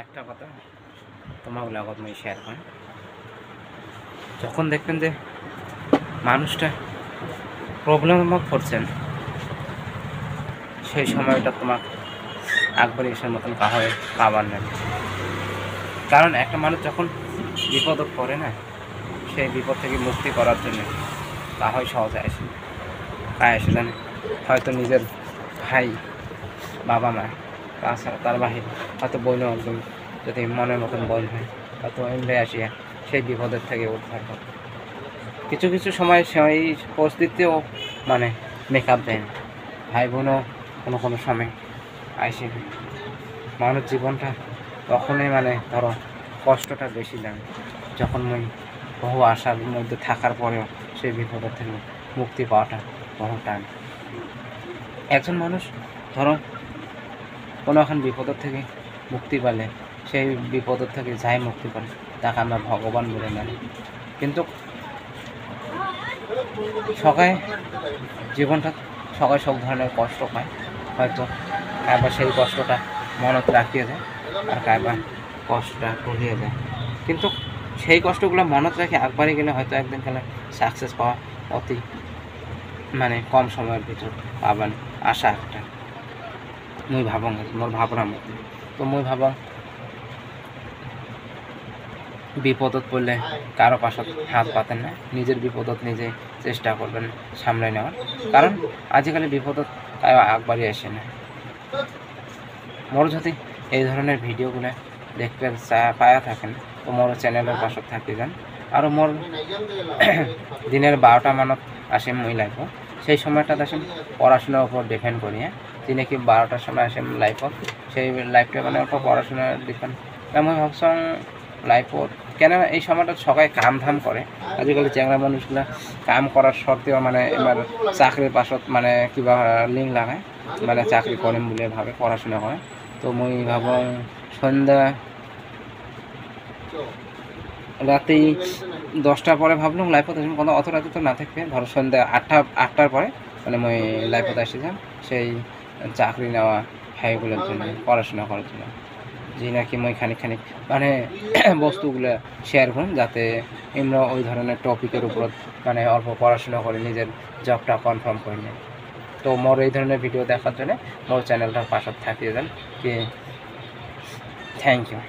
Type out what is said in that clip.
একটা কথা তোমাকে লাগত মই শেয়ার করেন, যখন দেখবেন যে মানুষটা প্রবলেমের মধ্যে পড়ছেন, সেই সময়টা তোমার একবারই এসের মতন কাহয়ে পাবার নেই। কারণ একটা মানুষ যখন বিপদ পড়ে না, সেই বিপদ থেকে মুক্তি করার জন্য কাহয় সহজে আসে না। এসে জানে হয়তো নিজের ভাই, বাবা মা, তাছাড়া তার বাহিরে হয়তো বোন, একজন যদি মনের মতন বোন হয়, হয়তো এমনি আসিয়া সেই বিপদের থেকে উদ্ধার করে। কিছু কিছু সময় সেই পরিস্থিতিও মানে মেকআপ দেয় না, ভাই বোনও কোনো কোনো সময় আসে না। মানুষ জীবনটা তখনই মানে ধরো কষ্টটা বেশি লাগে, যখন বহু আশার মধ্যে থাকার পরেও সেই বিপদের থেকে মুক্তি পাওয়াটা বহু টান। একজন মানুষ ধরো কোনো এখন বিপদের থেকে মুক্তি পেলে, সেই বিপদের থেকে যাই মুক্তি পারে তাকে আমরা ভগবান বলে মানি। কিন্তু সবাই জীবনটা সবাই সব ধরনের কষ্ট পায়, হয়তো একবার সেই কষ্টটা মনত রাখিয়ে যায়, আর একবার কষ্টটা ভুলিয়ে যায়। কিন্তু সেই কষ্টগুলো মনত রেখে একবারই গেলে হয়তো একদিন গেলে সাকসেস পাওয়া অতি মানে কম সময়ের ভিতর পাবেন আশা একটা। মুই ভাবং মোর ভাবনার মধ্যে তো মুই ভাবং বিপদত পড়লে কারো পাশত হাত পাতেন না, নিজের বিপদত নিজে চেষ্টা করবেন সামলাই নেওয়ার। কারণ আজকালি বিপদত কারো একবারই আসে না। মোর যদি এই ধরনের ভিডিওগুলো দেখতে পায়া থাকেন তো মোর চ্যানেলের পাশত থাকি যান। আর মোর দিনের 12টা মানত আসে মুই লাইফ, সেই সময়টাতে আসেন পড়াশোনার উপর ডিপেন্ড করিয়া, যিনি কি 12টার সময় আসেন লাইফত, সেই লাইফটা মানে উপর পড়াশোনার ডিপেন্ড। আমি ভাবছং লাইফত কেন এই সময়টা সবাই কাম ধাম করে, আজিকালি চ্যাংরা মানুষগুলা কাম করার সত্ত্বেও মানে এবার চাকরির পাশত মানে কিবা লিঙ্ক লাগায়, মানে চাকরি করেন বলে ভাবে পড়াশোনা করে। তো মুই ভাবং সন্ধ্যা রাতেই 10টার পরে ভাবলাম লাইফত আসেন, কোনো অত রাতে তো না থাকবে, ধরো সন্ধ্যা 8টার পরে মানে মুই লাইফত আসি যান সেই চাকরি নেওয়া ভাইগুলোর জন্য, পড়াশোনা করার জন্য, যে নাকি মই খানিক মানে বস্তুগুলো শেয়ার করুন, যাতে আমরা ওই ধরনের টপিকের উপর মানে অল্প পড়াশোনা করে নিজের জবটা কনফার্ম করে নেই। তো মোর এই ধরনের ভিডিও দেখার জন্য মোর চ্যানেলটার পাশে থাকিয়ে দেন কি। Thank you.